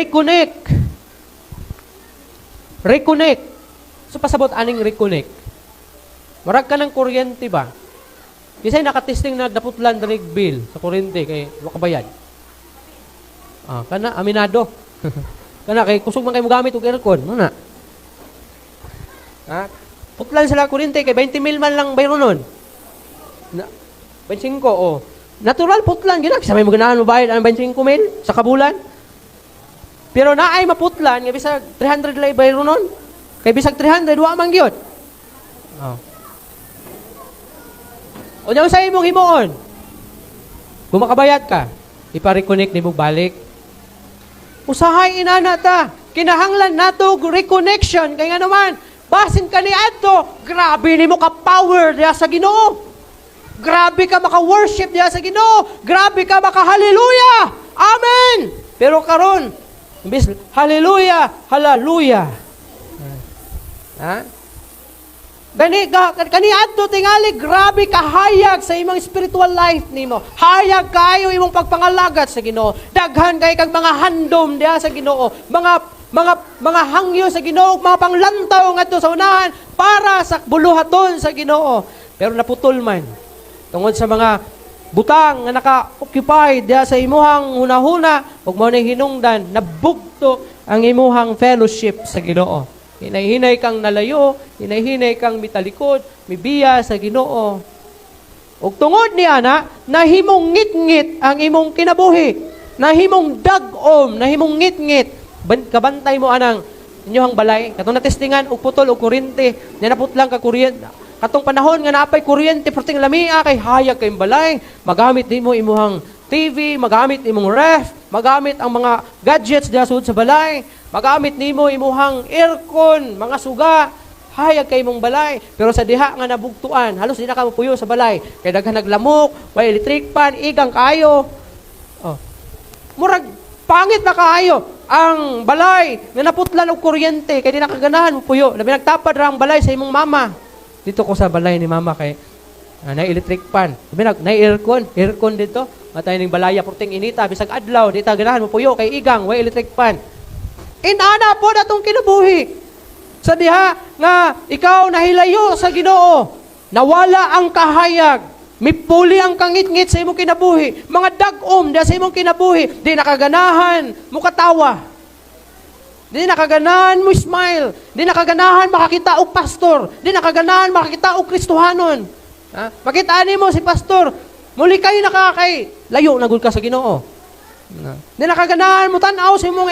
reconnect. Reconnect. So pasabot aning reconnect. Marag ka ng kuryente ba? Kisay nakatesting na naputlan danig bill sa kuryente kay makabayad. Kana aminado. Kana kay kusog man kay mo gamit og aircon, mo na. Putlan sila kuryente kay 20 mil man lang bayro nun. 25 Natural putlan gina sa may maganahan mo bayad ang 25 mil sa kabulan. Pero naay maputlan nga bisag 300 lay bayro nun. Kay bisag 300 wa man gyud. O diyan sa imong himuon. Kung makabayad ka, ipa-reconnect nimo balik. Usahay inana ta. Kinahanglan nato reconnection kay nga naman basin ka ni adto, grabe nimo ka power diha sa Ginoo. Grabe ka maka-worship diha sa Ginoo. Grabe ka maka-hallelujah. Amen. Pero karon, imbis hallelujah, hallelujah. Kani adto tingali grabe ka hayag sa imong spiritual life nimo. Hayag kayo imong pagpangalagat sa Ginoo. Daghan kay kag mga handom diha sa Ginoo. Mga hangyo sa Ginoo, mga panglantaw ngadto sa unahan para sa buluhaton sa Ginoo. Pero naputol man tungod sa mga butang nga naka-occupy diha sa imuhang hunahuna ug mao nay hinungdan nabugto ang imuhang fellowship sa Ginoo. Hinay-hinay kang nalayo, hinay-hinay kang mitalikod, mibiya sa Ginoo. Ug tungod ni ana, nahimong ngit-ngit ang imong kinabuhi. Nahimong dag-om, nahimong ngit-ngit. Kabantay mo anang inyong balay. Katong natestingan og putol og kuryente, naputlang ka kuryente. Katong panahon nga naapay kuryente perting lamia kay hayag kay balay. Magamit nimo imuhang TV, magamit imong ref, magamit ang mga gadgets diha sud sa balay. Magamit nimo imuhang aircon, mga suga, hayag kay mong balay. Pero sa diha nga nabugtuan, halos di na ka mapuyo sa balay. Kay daghan naglamok, may electric fan, igang kayo. Murag pangit na kaayo ang balay nga naputlan og kuryente kay di na kaganahan mo puyo. Labi nagtapad ra ang balay sa imong mama. Dito ko sa balay ni mama kay na electric fan. Labi na aircon dito. Matay ning balaya purting inita bisag adlaw di ta ganahan mo puyo kay igang way electric fan. Inana po datong kinabuhi. Sa diha nga ikaw nahilayo sa Ginoo, nawala ang kahayag, mipuli ang kangit-ngit sa imong kinabuhi, mga dag-om diha sa imong kinabuhi, di nakaganahan mo katawa. Di nakaganahan mo smile, di nakaganahan makakita og pastor, di nakaganahan makakita og Kristohanon. Makita nimo si pastor, muli kayo nakakay layo na gud ka sa Ginoo. Di nakaganahan mo tan-aw sa imong